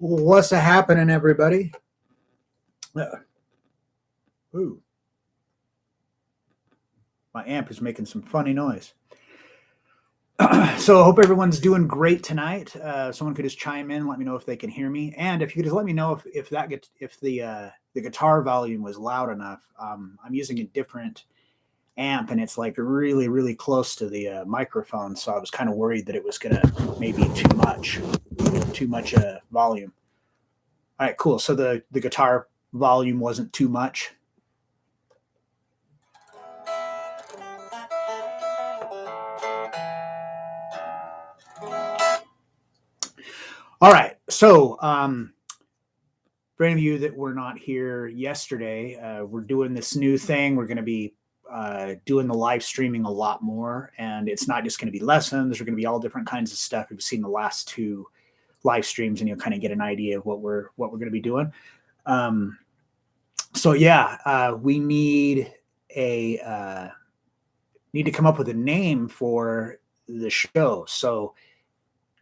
What's happening, everybody? Ooh, my amp is making some funny noise. So I hope everyone's doing great tonight. Someone could just chime in, let me know if they can hear me, and if you could just let me know if the guitar volume was loud enough. I'm using a different amp, and it's like really close to the microphone, so I was kind of worried that it was gonna maybe too much volume. All right, cool. So the guitar volume wasn't too much. All right. So for any of you that were not here yesterday, we're doing this new thing. We're going to be doing the live streaming a lot more, and it's not just going to be lessons. There's going to be all different kinds of stuff. You've seen the last two live streams, and you'll kind of get an idea of what we're going to be doing. So yeah, we need to come up with a name for the show. So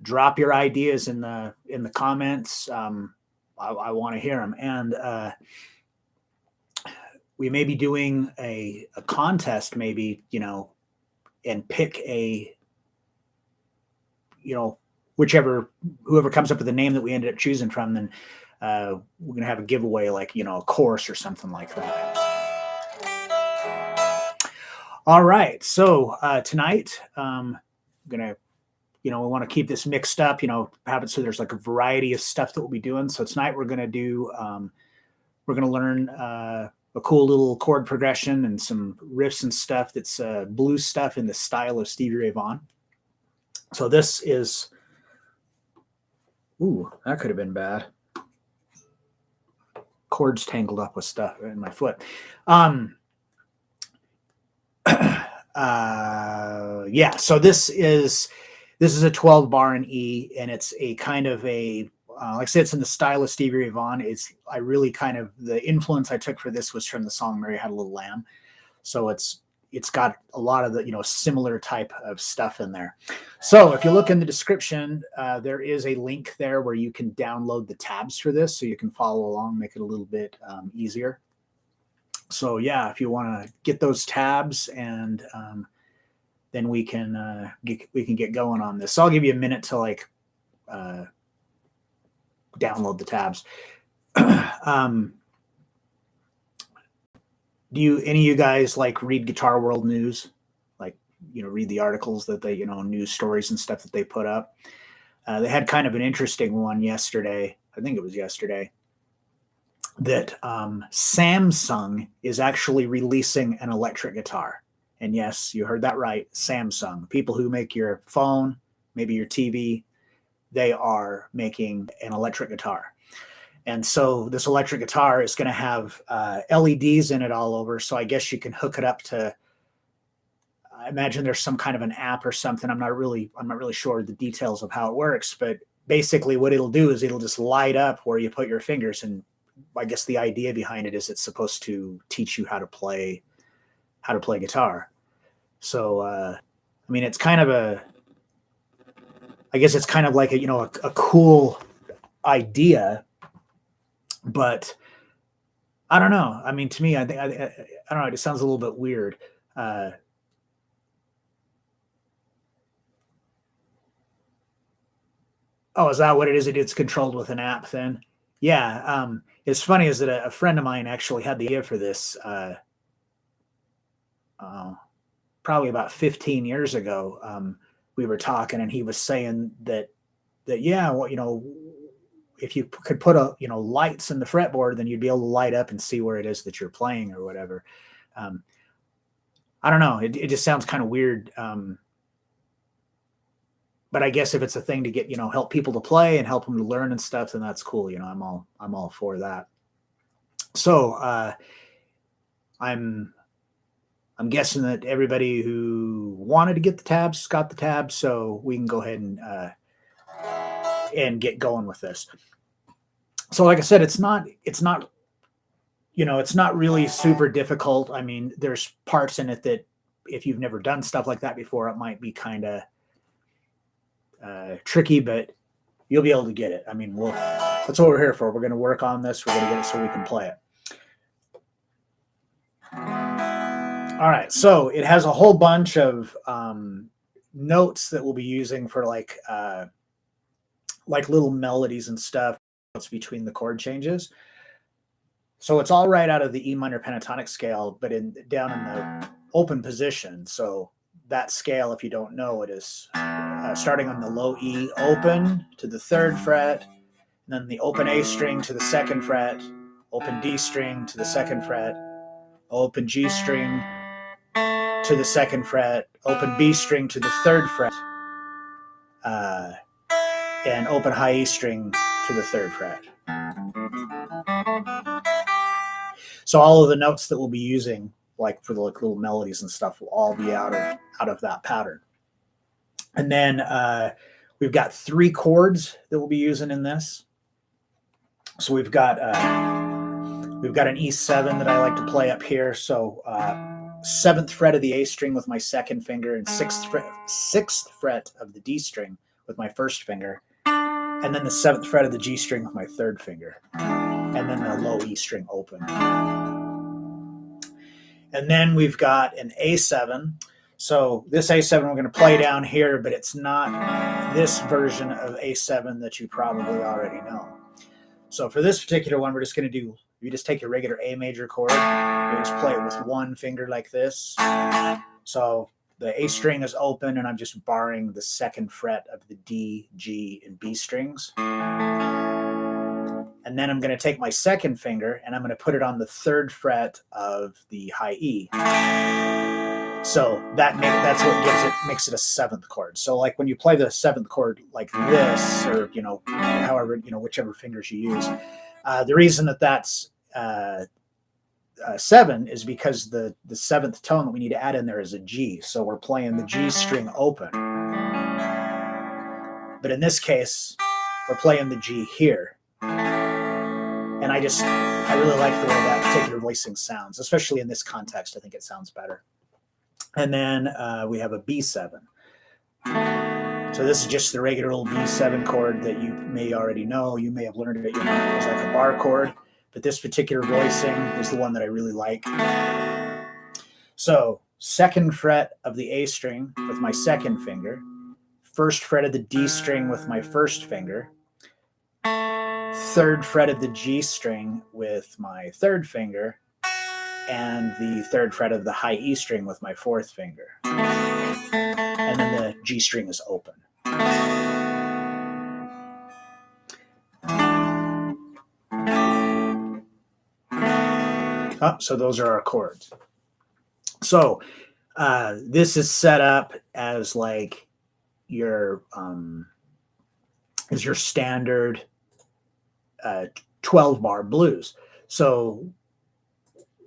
drop your ideas in the comments. I want to hear them, and we may be doing a contest, maybe, and pick whoever comes up with the name that we ended up choosing from. Then we're gonna have a giveaway, like a course or something like that. All right, so tonight I'm gonna. We want to keep this mixed up, have it so there's like a variety of stuff that we'll be doing. So tonight we're going to do, we're going to learn a cool little chord progression and some riffs and stuff that's blues stuff in the style of Stevie Ray Vaughan. So this is, ooh, that could have been bad. Chords tangled up with stuff in my foot. Yeah, so this is a 12 bar in E, and it's a kind of a, like I said, it's in the style of Stevie Ray Vaughan. The influence I took for this was from the song Mary Had a Little Lamb. So it's got a lot of the, similar type of stuff in there. So if you look in the description, there is a link there where you can download the tabs for this, so you can follow along, make it a little bit easier. So yeah, if you want to get those tabs, and then we can get going on this. So I'll give you a minute to download the tabs. Do any of you guys read Guitar World News? Read the articles that they, news stories and stuff that they put up. They had kind of an interesting one yesterday. I think it was yesterday, that Samsung is actually releasing an electric guitar. And yes, you heard that right, Samsung. People who make your phone, maybe your TV, they are making an electric guitar. And so this electric guitar is going to have LEDs in it all over. So I guess you can hook it up to, I imagine there's some kind of an app or something. I'm not really sure the details of how it works, but basically what it'll do is it'll just light up where you put your fingers. And I guess the idea behind it is it's supposed to teach you how to play guitar. So, it's kind of it's kind of like a cool idea, but I don't know. To me, I don't know. It just sounds a little bit weird. Oh, is that what it is? It's controlled with an app then? Yeah. It's funny is that a friend of mine actually had the idea for this, probably about 15 years ago. We were talking, and he was saying that yeah, well, if you could put lights in the fretboard, then you'd be able to light up and see where it is that you're playing or whatever. I don't know. It just sounds kind of weird. But I guess if it's a thing to get, help people to play and help them to learn and stuff, then that's cool. I'm all for that. So I'm guessing that everybody who wanted to get the tabs got the tabs, so we can go ahead and get going with this. So like I said, it's not really super difficult. There's parts in it that if you've never done stuff like that before, it might be kind of tricky, but you'll be able to get it. We'll That's what we're here for. We're going to work on this. We're going to get it so we can play it. All right, so it has a whole bunch of notes that we'll be using for like little melodies and stuff between the chord changes. So it's all right out of the E minor pentatonic scale, but down in the open position. So that scale, if you don't know it, is starting on the low E open to the 3rd fret, and then the open A string to the 2nd fret, open D string to the 2nd fret, open G string to the 2nd fret, open B string to the 3rd fret, and open high E string to the 3rd fret. So all of the notes that we'll be using, like for the little melodies and stuff, will all be out of that pattern. And then we've got 3 chords that we'll be using in this. So we've got an E7 that I like to play up here. So 7th fret of the A string with my 2nd finger, and 6th fret of the D string with my 1st finger, and then the 7th fret of the G string with my 3rd finger, and then the low E string open. And then we've got an A7. So this A7 we're going to play down here, but it's not this version of A7 that you probably already know. So for this particular one, we're just going to do, you just take a regular A major chord, you just play it with one finger like this. So the A string is open, and I'm just barring the 2nd fret of the D, G, and B strings. And then I'm going to take my 2nd finger and I'm going to put it on the 3rd fret of the high E. So that's what makes it a 7th chord. So like when you play the 7th chord like this, or however, whichever fingers you use, the reason that's 7 is because the 7th tone that we need to add in there is a G. So we're playing the G string open. But in this case, we're playing the G here. And I really like the way that particular voicing sounds, especially in this context. I think it sounds better. And then we have a B7. So this is just the regular old B7 chord that you may already know. You may have learned it, as like a bar chord. But this particular voicing is the one that I really like. So 2nd fret of the A string with my 2nd finger, 1st fret of the D string with my 1st finger, 3rd fret of the G string with my 3rd finger, and the 3rd fret of the high E string with my 4th finger. And then the G string is open. So those are our chords. So this is set up as like your standard 12-bar blues. So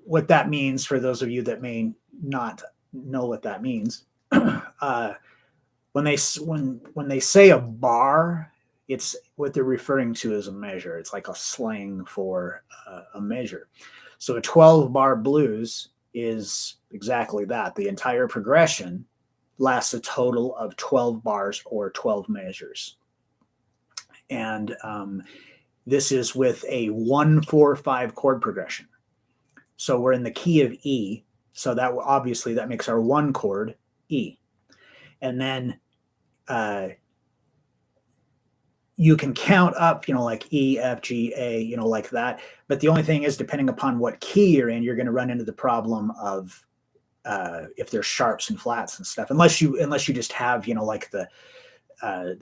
what that means, for those of you that may not know what that means, when they say a bar, it's what they're referring to as a measure. It's like a slang for a measure. So a 12-bar blues is exactly that. The entire progression lasts a total of 12 bars or 12 measures. And this is with a 1-4-5 chord progression. So we're in the key of E. So that obviously that makes our 1 chord E. And then you can count up, like E, F, G, A, like that. But the only thing is, depending upon what key you're in, you're going to run into the problem of if there's sharps and flats and stuff, unless you just have, like the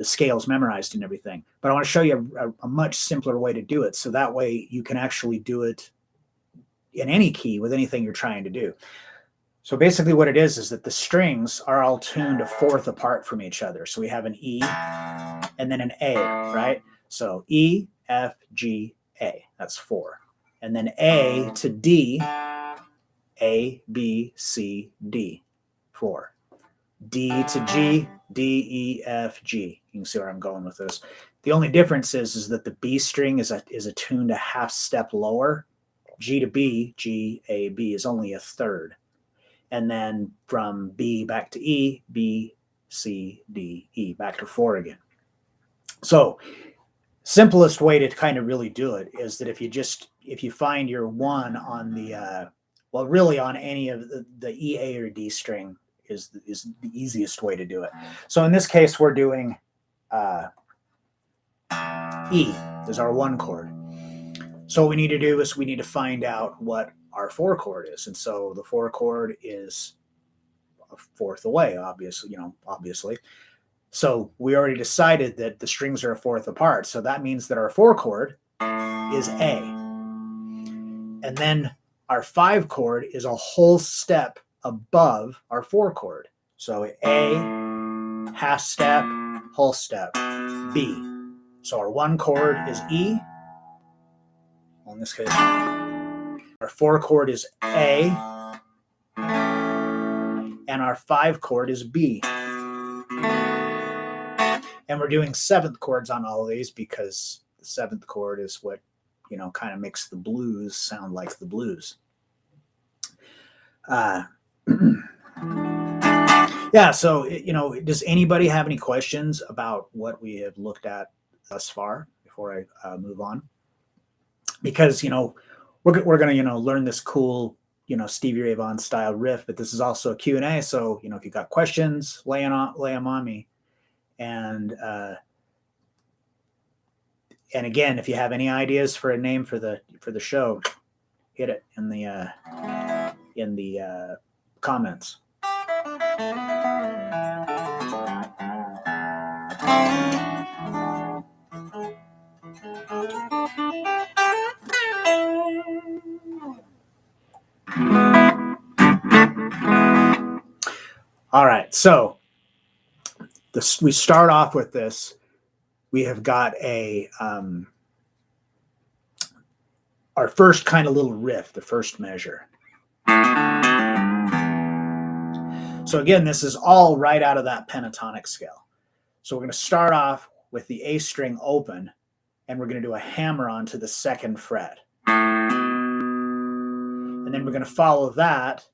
scales memorized and everything. But I want to show you a much simpler way to do it. So that way you can actually do it in any key with anything you're trying to do. So basically what it is that the strings are all tuned a fourth apart from each other. So we have an E and then an A, right? So E, F, G, A, that's 4. And then A to D, A, B, C, D, 4. D to G, D, E, F, G. You can see where I'm going with this. The only difference is that the B string is attuned a half step lower. G to B, G, A, B is only a third. And then from B back to E, B, C, D, E, back to 4 again. So simplest way to kind of really do it is that if you find your one on the well, really on any of the E, A, or D string is the easiest way to do it. So in this case, we're doing E is our one chord. So what we need to do is we need to find out what our four chord is. And so the four chord is a fourth away, obviously. So we already decided that the strings are a fourth apart. So that means that our four chord is A. And then our five chord is a whole step above our four chord. So A, half step, whole step, B. So our one chord is E. Well, in this case, our four chord is A. And our five chord is B. And we're doing seventh chords on all of these because the seventh chord is what, kind of makes the blues sound like the blues. Yeah, so, does anybody have any questions about what we have looked at thus far before I move on? Because, we're going to, learn this cool, Stevie Ray Vaughan style riff, but this is also a Q&A. So, if you got questions, lay them on me. And again, if you have any ideas for a name for the show, hit it in the comments. All right, so we start off with this. We have got our first kind of little riff, the first measure. So again, this is all right out of that pentatonic scale. So we're going to start off with the A string open, and we're going to do a hammer onto the second fret. And then we're going to follow that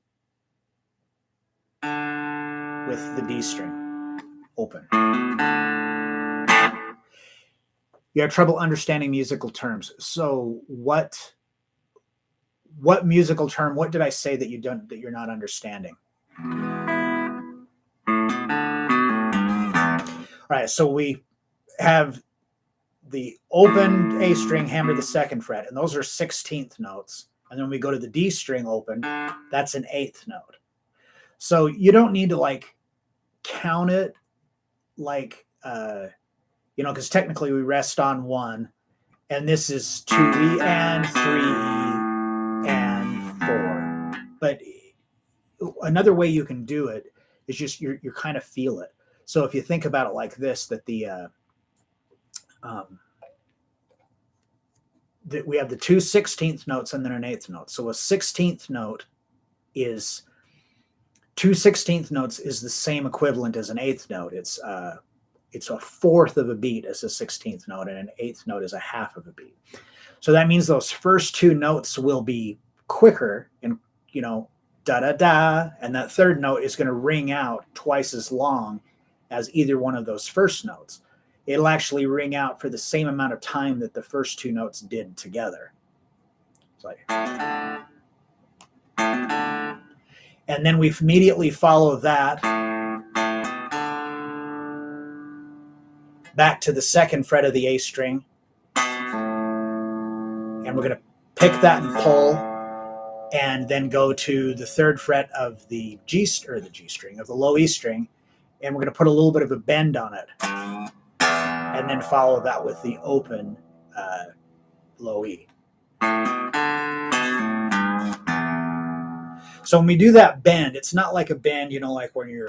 with the D string open. You have trouble understanding musical terms. So what musical term, what did I say that you're not understanding? All right, so we have the open A string hammer the second fret, and those are 16th notes. And then we go to the D string open, that's an 8th note. So you don't need to count it because technically we rest on 1, and this is 2E and 3E and 4. But another way you can do it is just you kind of feel it. So if you think about it like this, that that we have the two 16th notes and then an 8th note. So a 16th note is two 16th notes is the same equivalent as an 8th note. It's a fourth of a beat as a 16th note, and an 8th note is a half of a beat. So that means those first two notes will be quicker and, da da da, and that third note is going to ring out twice as long as either one of those first notes. It'll actually ring out for the same amount of time that the first two notes did together. It's like, and then we immediately follow that back to the second fret of the A string, and we're going to pick that and pull, and then go to the third fret of the G string of the low E string, and we're going to put a little bit of a bend on it, and then follow that with the open low E. So when we do that bend, it's not like a bend, like when you're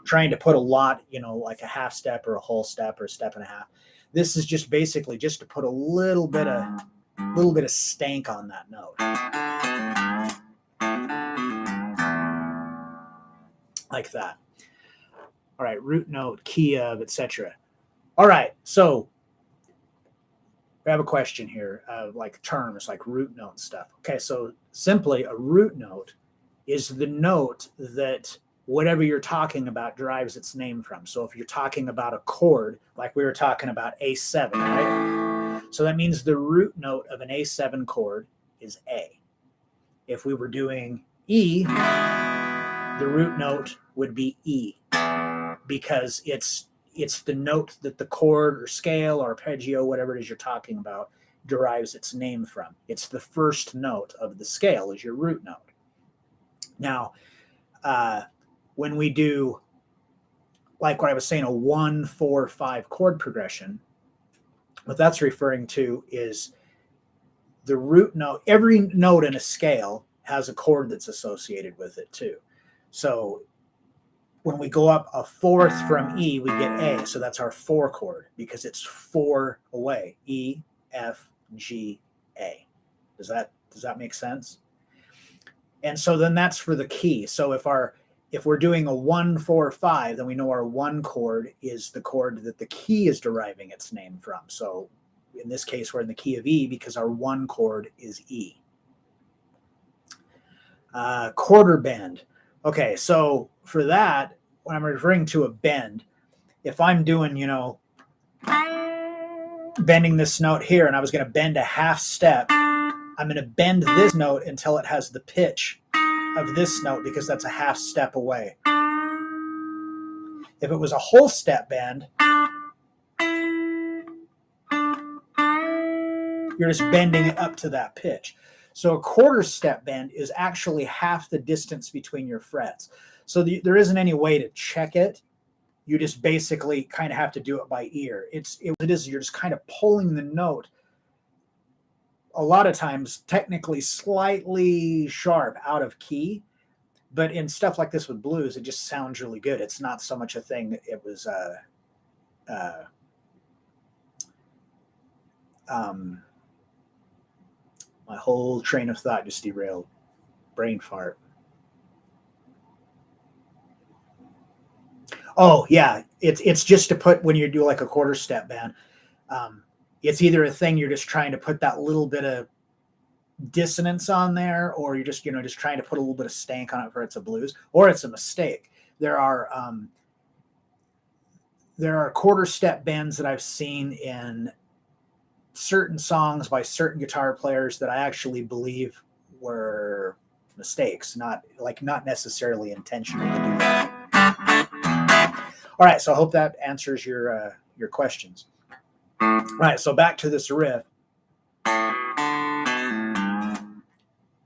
trying to put a lot, like a half step or a whole step or a step and a half. This is just basically just to put a little bit of stank on that note. Like that. All right, root note, key of, etc. All right, so we have a question here of terms like root note and stuff. Okay, so simply a root note is the note that whatever you're talking about derives its name from. So if you're talking about a chord, like we were talking about A7, right? So that means the root note of an A7 chord is A. If we were doing E, the root note would be E, because it's the note that the chord or scale or arpeggio, whatever it is you're talking about, derives its name from. It's the first note of the scale is your root note. Now, when we do, like what I was saying, a 1, 4, 5 chord progression, what that's referring to is the root note. Every note in a scale has a chord that's associated with it too. So when we go up a fourth from E, we get A. So that's our 4 chord because it's 4 away. E, F, G, A. Does that make sense? And so then that's for the key. So if we're doing a 1, 4, 5, then we know our 1 chord is the chord that the key is deriving its name from. So in this case, we're in the key of E because our 1 chord is E. Quarter bend. Okay, so for that, when I'm referring to a bend, if I'm doing, bending this note here and I was going to bend a half step, I'm going to bend this note until it has the pitch of this note because that's a half step away. If it was a whole step bend, you're just bending it up to that pitch. So a quarter step bend is actually half the distance between your frets. So there isn't any way to check it. You just basically kind of have to do it by ear. It is you're just kind of pulling the note, a lot of times technically slightly sharp out of key. But in stuff like this with blues, it just sounds really good. It's not so much a thing. It was my whole train of thought just derailed. Brain fart. Oh yeah, it's just to put when you do like a quarter step band. It's either a thing you're just trying to put that little bit of dissonance on there, or you're just just trying to put a little bit of stank on it for it's a blues, or it's a mistake. There are quarter step bends that I've seen in certain songs by certain guitar players that I actually believe were mistakes, not necessarily intentional to do that. All right, so I hope that answers your questions. All right, so back to this riff.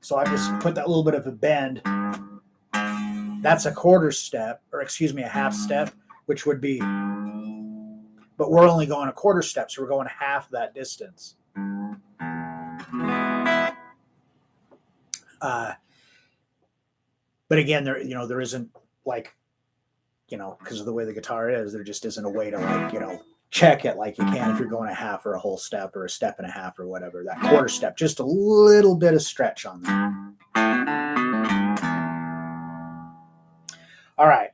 So I just put that little bit of a bend. That's a quarter step, or excuse me, a half step, which would be, but we're only going a quarter step, so we're going half that distance. But again, there isn't because of the way the guitar is, there just isn't a way to check it like you can if you're going a half or a whole step or a step and a half or whatever. That quarter step, just a little bit of stretch on that. All right.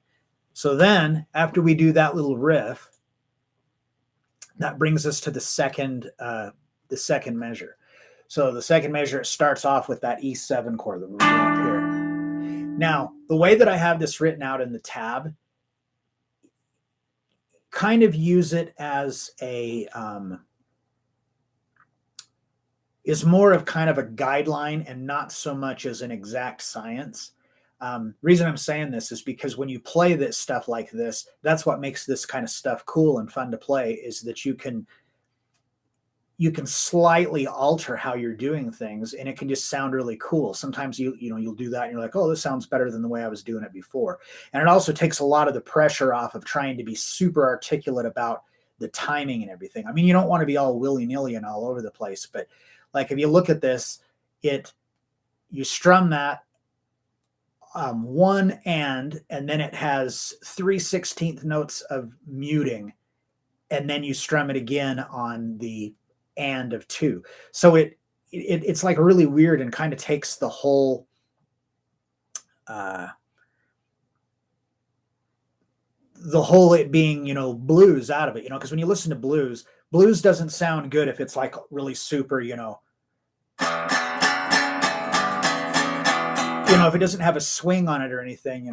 So then after we do that little riff, that brings us to the second measure. So the second measure, it starts off with that E7 chord that we're doing up here. Now, the way that I have this written out in the tab, kind of use it as is more of kind of a guideline and not so much as an exact science. Reason I'm saying this is because when you play this stuff like this, that's what makes this kind of stuff cool and fun to play, is that you can slightly alter how you're doing things, and it can just sound really cool. Sometimes you'll do that and you're like, oh, this sounds better than the way I was doing it before. And it also takes a lot of the pressure off of trying to be super articulate about the timing and everything. I mean, you don't want to be all willy-nilly and all over the place, but like if you look at this, you strum that one and then it has 3/16 notes of muting, and then you strum it again on the and of 2. So it's like really weird and kind of takes the whole it being blues out of it, because when you listen to blues doesn't sound good if it's like really super if it doesn't have a swing on it or anything,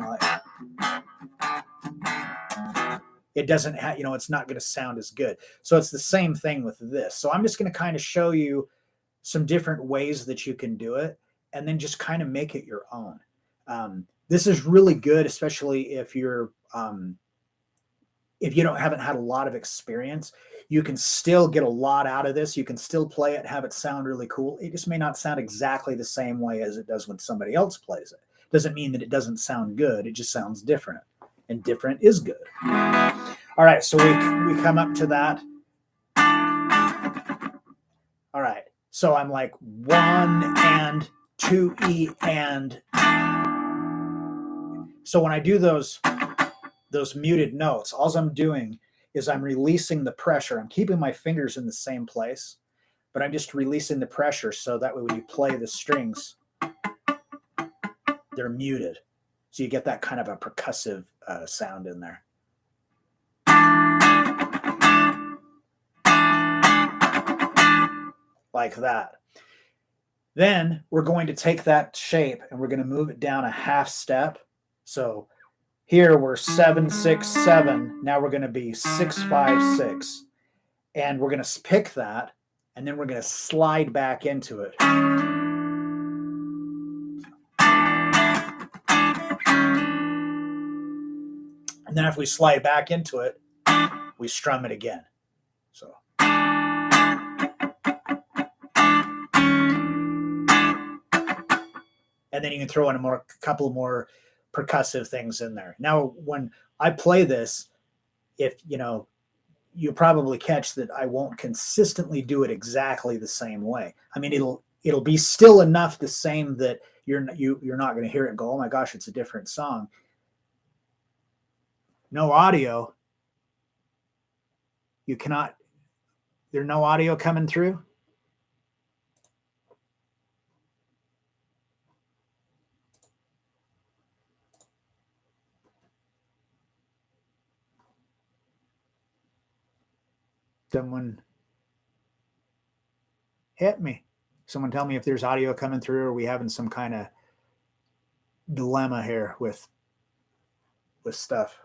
it doesn't have, it's not going to sound as good. So it's the same thing with this. So I'm just going to kind of show you some different ways that you can do it, and then just kind of make it your own. This is really good, especially if if you haven't had a lot of experience. You can still get a lot out of this. You can still play it, have it sound really cool. It just may not sound exactly the same way as it does when somebody else plays it. Doesn't mean that it doesn't sound good. It just sounds different, and different is good. All right, so we come up to that. All right, so I'm like 1 and 2 E and. So when I do those muted notes, all I'm doing is I'm releasing the pressure. I'm keeping my fingers in the same place, but I'm just releasing the pressure so that way when you play the strings, they're muted. So you get that kind of a percussive sound in there. Like that. Then we're going to take that shape and we're going to move it down a half step. So here we're 7, 6, 7. Now we're going to be 6, 5, 6. And we're going to pick that, and then we're going to slide back into it. And then if we slide back into it, we strum it again. So. And then you can throw in a couple more percussive things in there. Now, when I play this, if you'll probably catch that I won't consistently do it exactly the same way. I mean, it'll be still enough the same that you're not going to hear it and go, oh my gosh, it's a different song. No audio. You cannot. There's no audio coming through. Someone hit me. Someone tell me if there's audio coming through, or are we having some kind of dilemma here with stuff.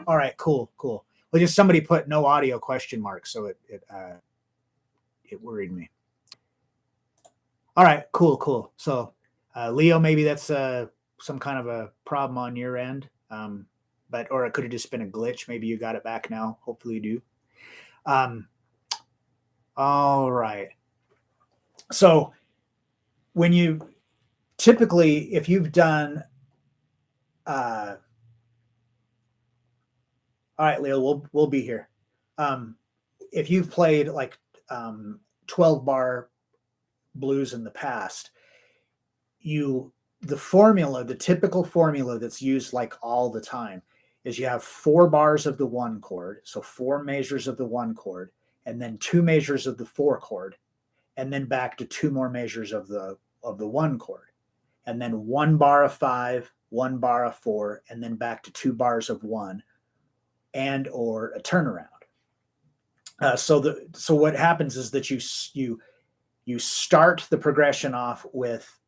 All right, cool. Well, just somebody put no audio question mark, so it worried me. All right, cool. So Leo, maybe that's some kind of a problem on your end, or it could have just been a glitch. Maybe you got it back now. Hopefully you do. All right. So when you typically, if you've done, all right, Leo, we'll be here. If you've played like 12 bar blues in the past, the typical formula that's used like all the time is you have 4 bars of the 1 chord, so 4 measures of the 1 chord, and then 2 measures of the 4 chord, and then back to 2 more measures of the 1 chord, and then 1 bar of 5, 1 bar of 4, and then back to 2 bars of 1, and or a turnaround. So what happens is that you start the progression off with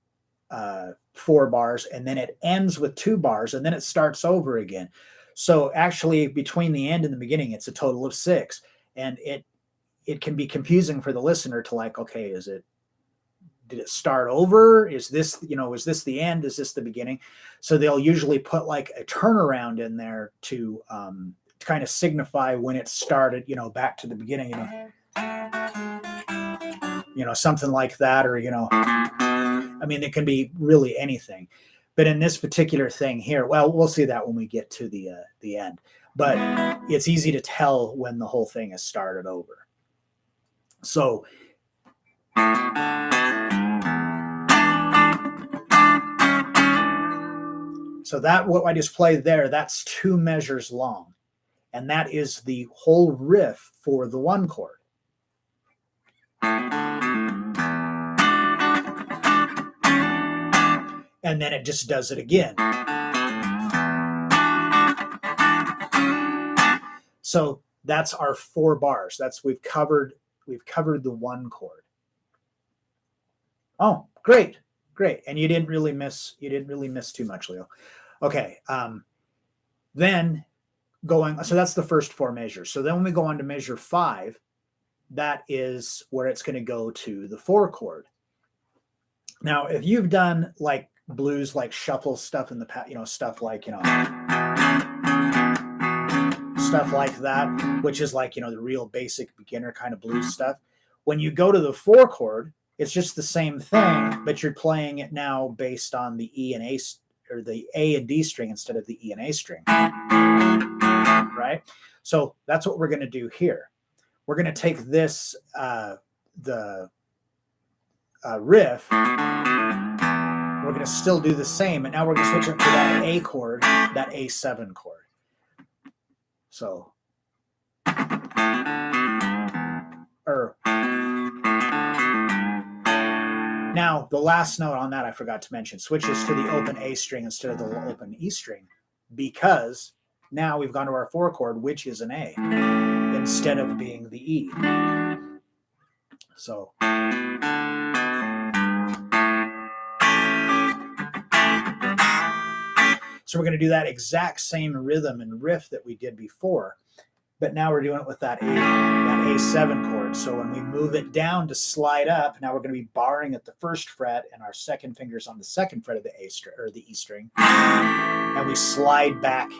4 bars, and then it ends with 2 bars, and then it starts over again. So actually between the end and the beginning, it's a total of 6. And it can be confusing for the listener to like, okay, did it start over? Is this the end? Is this the beginning? So they'll usually put like a turnaround in there to kind of signify when it started, back to the beginning, something like that, or, I mean, it can be really anything. But in this particular thing here, well, we'll see that when we get to the end. But it's easy to tell when the whole thing has started over. So that what I just played there, that's 2 measures long. And that is the whole riff for the 1 chord. And then it just does it again. So that's our 4 bars. We've covered the 1 chord. Oh, great. And you didn't really miss too much, Leo. Okay. Then so that's the first 4 measures. So then when we go on to measure 5, that is where it's going to go to the 4 chord. Now, if you've done like blues, like shuffle stuff in the past, stuff like, stuff like that, which is like, the real basic beginner kind of blues stuff. When you go to the 4 chord, it's just the same thing, but you're playing it now based on the E and A, or the A and D string instead of the E and A string. Right? So that's what we're going to do here. We're going to take this, the riff. We're going to still do the same, and now we're going to switch it to that A chord, that A7 chord. So, now the last note on that I forgot to mention switches to the open A string instead of the open E string, because now we've gone to our 4 chord, which is an A, instead of being the E. So. So we're going to do that exact same rhythm and riff that we did before, but now we're doing it with that A7 chord. So when we move it down to slide up, now we're going to be barring at the 1st fret, and our 2nd finger's on the 2nd fret of the A string or the E string, and we slide back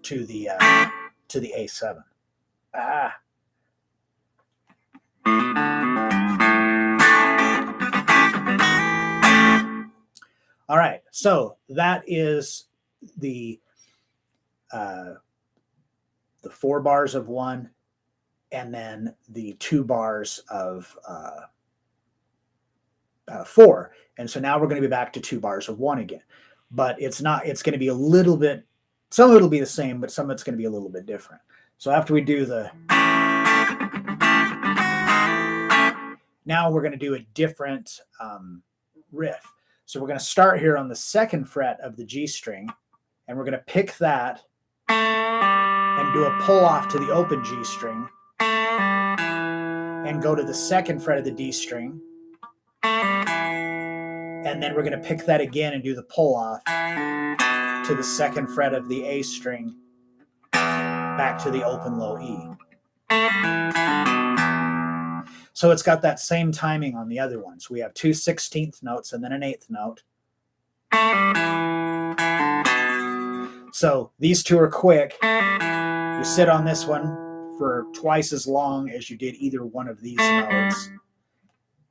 to the A7. All right, so that is the 4 bars of 1, and then the 2 bars of 4. And so now we're going to be back to 2 bars of 1 again. But it's going to be a little bit, some of it will be the same, but some of it's going to be a little bit different. So after we do now we're going to do a different riff. So we're going to start here on the 2nd fret of the G string, and we're going to pick that and do a pull off to the open G string, and go to the 2nd fret of the D string, and then we're going to pick that again and do the pull off to the 2nd fret of the A string, back to the open low E. So it's got that same timing on the other ones. We have 2 16th notes and then an 8th note. So these 2 are quick. You sit on this one for twice as long as you did either one of these notes.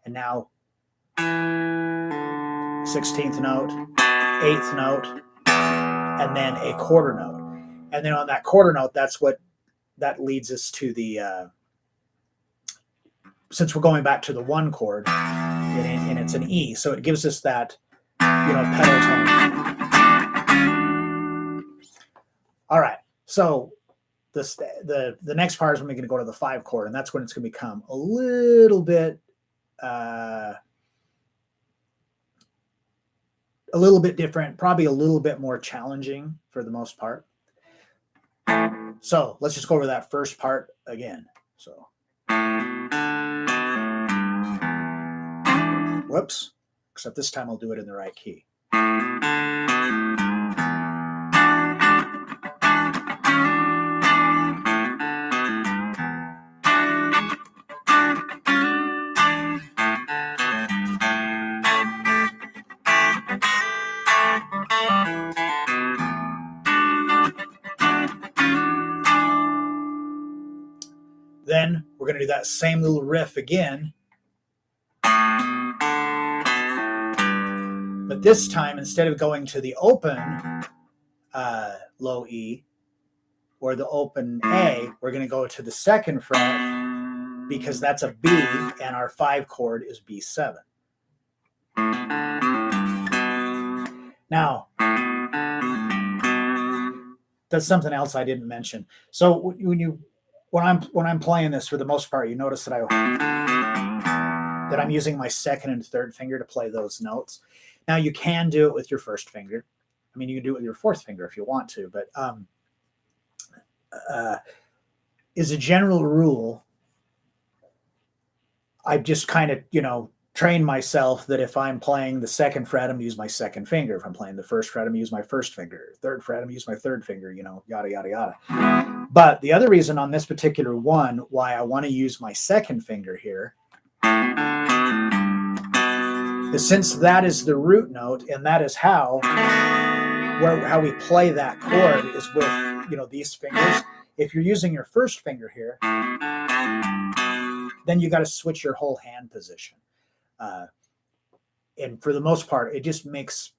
And now 16th note, 8th note, and then a quarter note. And then on that quarter note, that leads us to the since we're going back to the 1 chord, and it's an E, so it gives us that, pedal tone. All right, so the next part is when we're going to go to the 5 chord, and that's when it's going to become a little bit different, probably a little bit more challenging for the most part. So let's just go over that first part again. So. Whoops, except this time I'll do it in the right key. Then we're going to do that same little riff again. But this time, instead of going to the open low E or the open A, we're going to go to the 2nd fret, because that's a B, and our 5 chord is B7. Now, that's something else I didn't mention. So when I'm playing this, for the most part, you notice that I'm using my 2nd and 3rd finger to play those notes. Now you can do it with your 1st finger. I mean, you can do it with your 4th finger if you want to, but as a general rule, I've just kind of, trained myself that if I'm playing the second fret, I'm going to use my second finger. If I'm playing the first fret, I'm going to use my first finger. Third fret, I'm going to use my third finger, yada, yada, yada. But the other reason on this particular one why I want to use my second finger here is since that is the root note, and that is how we play that chord is with, these fingers. If you're using your first finger here, then you got to switch your whole hand position. And for the most part, it just makes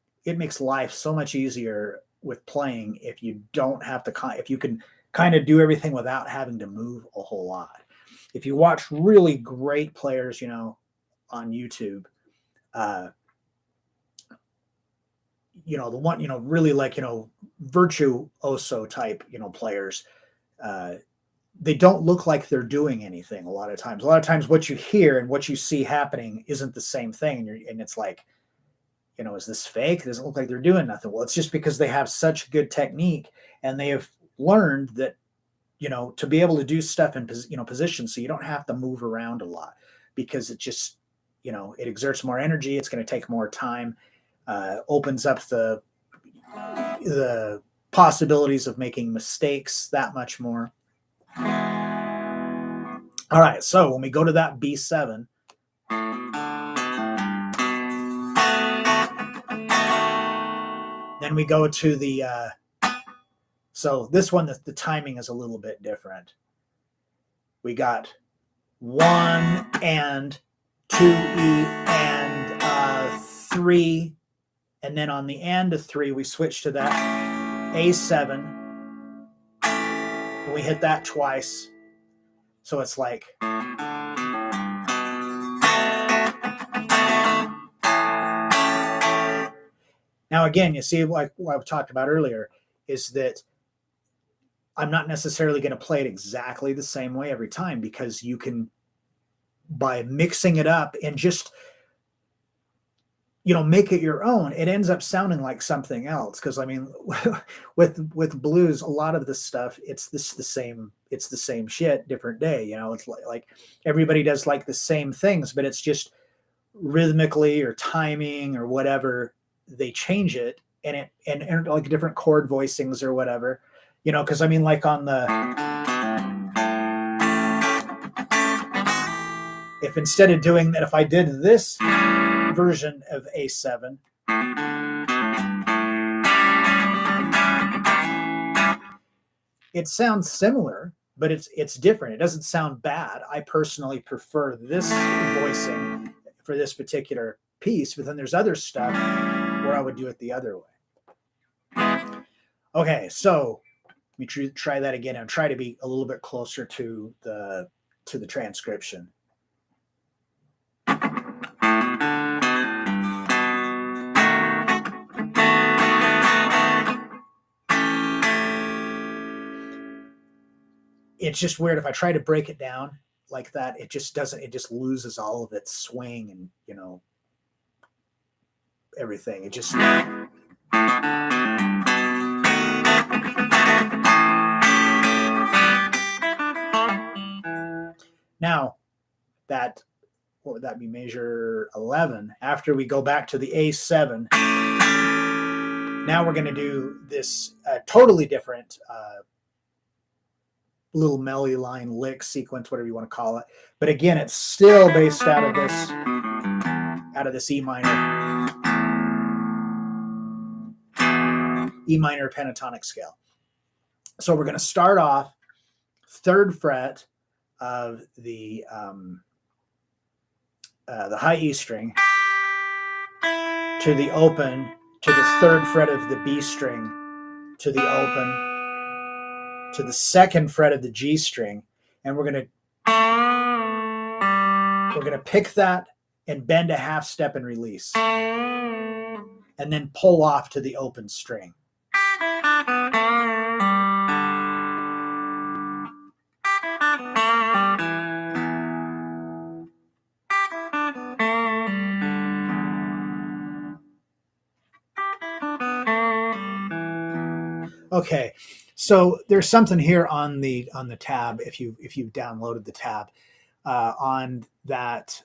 life so much easier with playing if you don't have to, if you can kind of do everything without having to move a whole lot. If you watch really great players, on YouTube, the one, really like, virtuoso type, players, they don't look like they're doing anything a lot of times. A lot of times what you hear and what you see happening isn't the same thing. And it's like, is this fake? It doesn't look like they're doing nothing. Well, it's just because they have such good technique and they have learned that, to be able to do stuff in, position so you don't have to move around a lot, because it just, it exerts more energy. It's going to take more time, opens up the possibilities of making mistakes that much more. All right, so when we go to that B7, then we go to the, so this one, the timing is a little bit different. We got 1 and 2 E and 3, and then on the and of 3, we switch to that A7. We hit that twice. So it's like, now again, you see, like what I talked about earlier, is that I'm not necessarily going to play it exactly the same way every time, because you can, by mixing it up and just, make it your own, it ends up sounding like something else. Because I mean, with blues, a lot of this stuff, it's the same shit, different day. It's like everybody does like the same things, but it's just rhythmically or timing or whatever, they change it, and like different chord voicings or whatever, because I mean, like on the, if instead of doing that, if I did this version of A7, it sounds similar, but it's different. It doesn't sound bad. I personally prefer this voicing for this particular piece, but then there's other stuff where I would do it the other way. Okay, so let me try that again and try to be a little bit closer to the transcription. It's just weird if I try to break it down like that. It just doesn't. It just loses all of its swing and everything. It just. Now, what would that be? Measure 11. After we go back to the A7, now we're going to do this totally different little melody line lick sequence, whatever you want to call it. But again, it's still based out of this E minor pentatonic scale. So we're going to start off 3rd fret of the high E string to the open, to the 3rd fret of the B string to the open, to the 2nd fret of the G string, and we're going to pick that and bend a half step and release, and then pull off to the open string. Okay, so there's something here on the tab. If you've downloaded the tab on that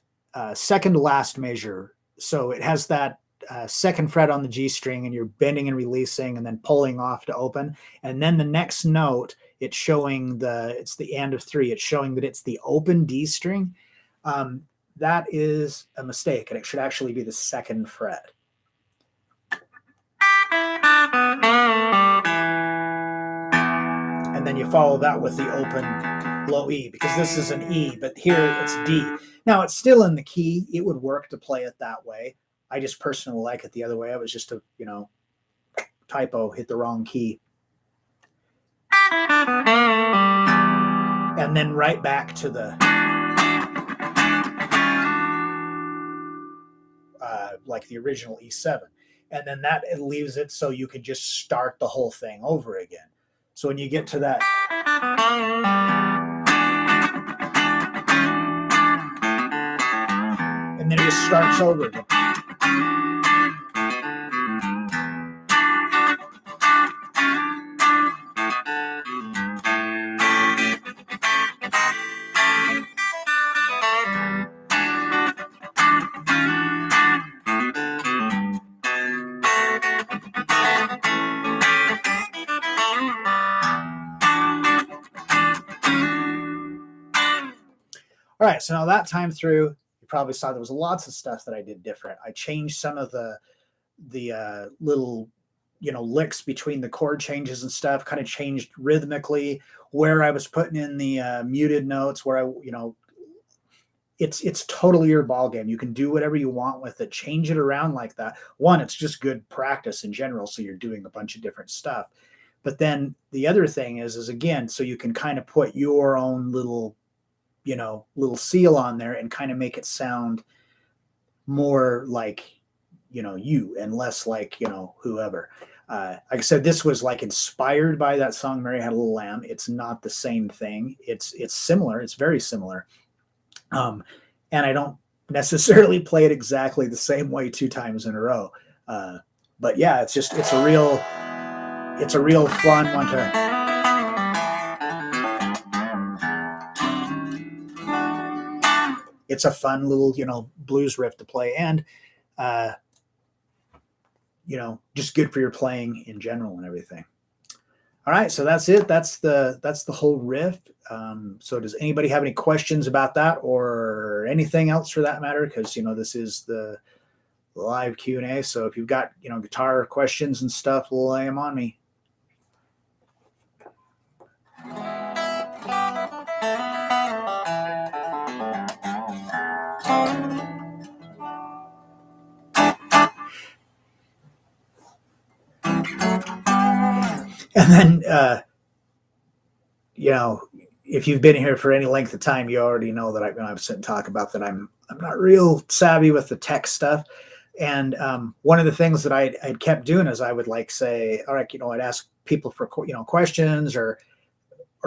second to last measure, so it has that second fret on the G string, and you're bending and releasing, and then pulling off to open, and then the next note, it's the end of three. It's showing that it's the open D string. Um, that is a mistake, and it should actually be the second fret. And then you follow that with the open low E, because this is an E, but here it's D. Now it's still in the key. It would work to play it that way. I just personally like it the other way. It was just a, typo, hit the wrong key. And then right back to the like the original E7. And then that it leaves it so you could just start the whole thing over again. So when you get to that, and then it just starts over again. All right, so now that time through, you probably saw there was lots of stuff that I did different. I changed some of the little licks between the chord changes and stuff, kind of changed rhythmically where I was putting in the muted notes, where it's totally your ball game. You can do whatever you want with it, change it around like that. One, it's just good practice in general, so you're doing a bunch of different stuff. But then the other thing is again, so you can kind of put your own little seal on there and kind of make it sound more like you, and less like whoever. Like I said, this was like inspired by that song Mary Had a Little Lamb. It's not the same thing. It's similar. It's very similar. And I don't necessarily play it exactly the same way two times in a row. But yeah, it's a real fun one to. It's a fun little blues riff to play, and just good for your playing in general and everything. All right, so that's it. That's the whole riff. So does anybody have any questions about that, or anything else for that matter? Because this is the live Q&A. So if you've got guitar questions and stuff, lay them on me. And then if you've been here for any length of time, you already know that I've sit and talk about that I'm not real savvy with the tech stuff. And one of the things that I'd kept doing is I would say, all right, I'd ask people for questions or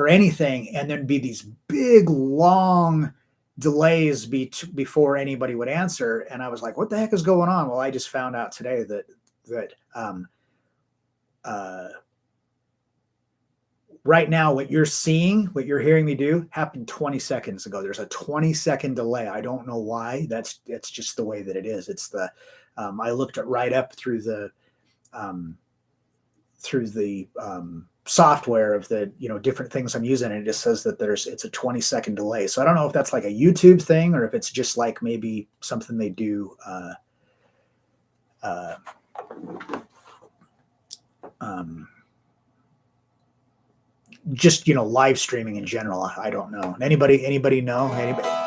anything, and there'd be these big long delays before anybody would answer. And I was like, what the heck is going on? Well, I just found out today that right now, what you're hearing me do happened 20 seconds ago. There's a 20-second delay. I don't know why. That's just the way that it is. It's I looked it right up through the software of the different things I'm using, and it just says that it's a 20-second delay. So I don't know if that's like a YouTube thing, or if it's just like maybe something they do just live streaming in general. I don't know. Anybody know?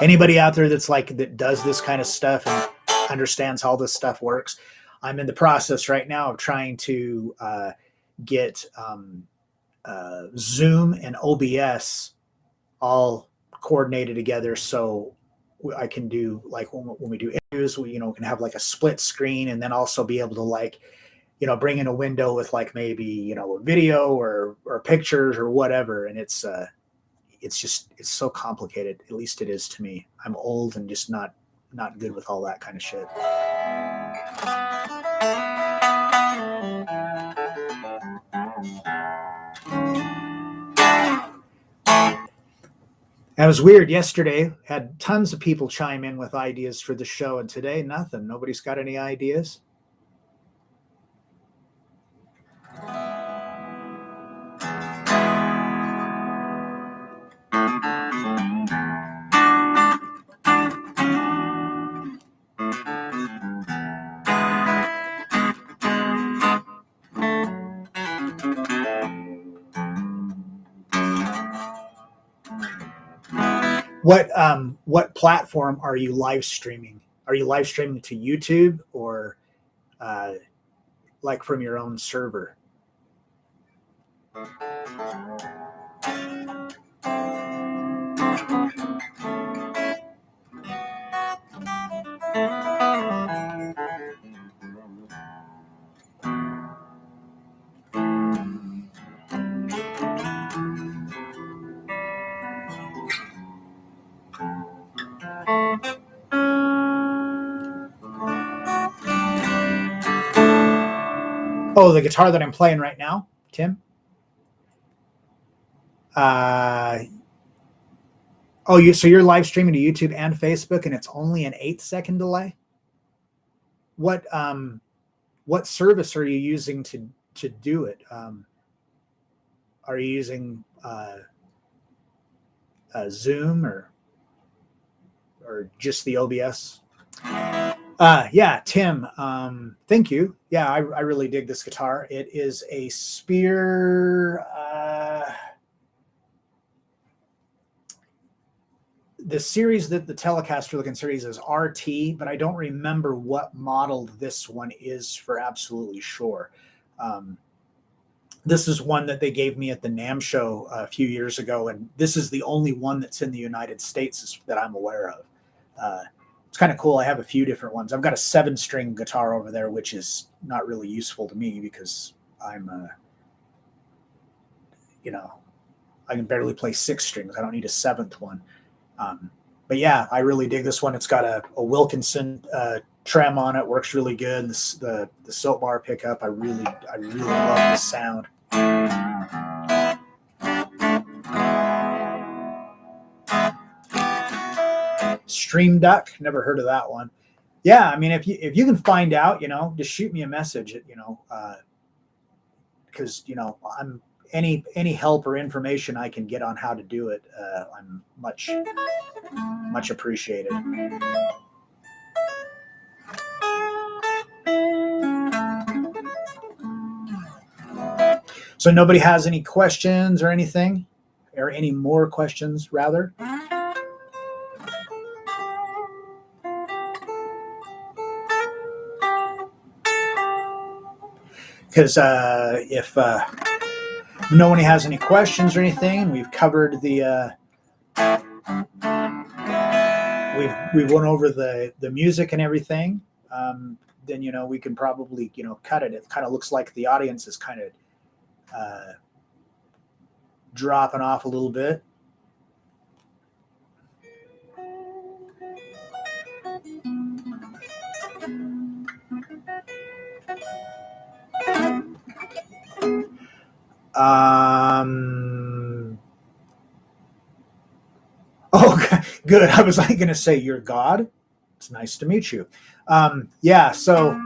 Anybody out there that does this kind of stuff and understands how this stuff works? I'm in the process right now of trying to get Zoom and OBS all coordinated together, so I can do when we do interviews, we can have a split screen, and then also be able to bring in a window with maybe a video or pictures or whatever. And it's so complicated. At least it is to me. I'm old and just not good with all that kind of shit. That was weird. Yesterday, had tons of people chime in with ideas for the show, and today, nothing. Nobody's got any ideas. What platform are you live streaming? Are you live streaming to YouTube or uh, like from your own server? Oh, the guitar that I'm playing right now, Tim. So you're live streaming to YouTube and Facebook, and it's only an 8-second delay. What service are you using to do it? Are you using Zoom or just the OBS? Yeah, Tim. Thank you. Yeah, I really dig this guitar. It is a Spear. The series that the Telecaster looking series is RT, but I don't remember what model this one is for absolutely sure. This is one that they gave me at the NAMM show a few years ago, and this is the only one that's in the United States that I'm aware of. It's kind of cool. I have a few different ones. I've got a 7-string guitar over there, which is not really useful to me because I'm, I can barely play 6 strings. I don't need a 7th one. But yeah, I really dig this one. It's got a Wilkinson trem on it. Works really good. The silk bar pickup. I really love the sound. Stream Duck. Never heard of that one. Yeah, I mean, if you can find out, just shoot me a message. Because I'm any help or information I can get on how to do it. I'm much appreciated. So nobody has any questions or anything, or any more questions rather? Because if no one has any questions or anything, we've covered the we've went over the music and everything. Then we can probably cut it. It kind of looks like the audience is kind of dropping off a little bit. Oh, good. I was going to say, you're God. It's nice to meet you. Yeah. So,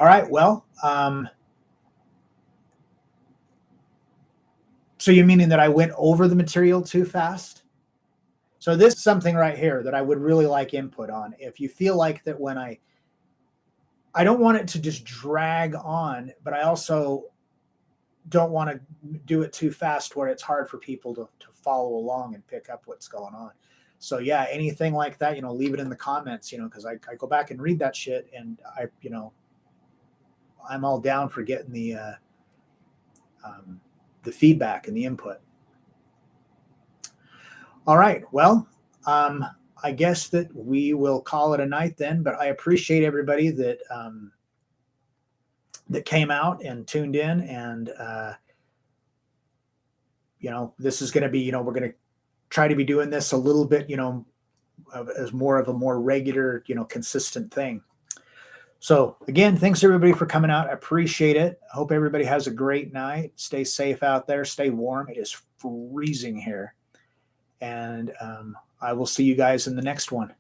all right. Well, so you're meaning that I went over the material too fast? So this is something right here that I would really like input on. If you feel like that when I don't want it to just drag on, but I also don't want to do it too fast where it's hard for people to follow along and pick up what's going on. So yeah, anything like that, leave it in the comments, because I go back and read that shit, and I'm all down for getting the feedback and the input. All right. Well, I guess that we will call it a night then, but I appreciate everybody that came out and tuned in, and this is going to be, we're going to try to be doing this a little bit, as more of a more regular, consistent thing. So again, thanks everybody for coming out. I appreciate it. I hope everybody has a great night. Stay safe out there. Stay warm. It is freezing here. And I will see you guys in the next one.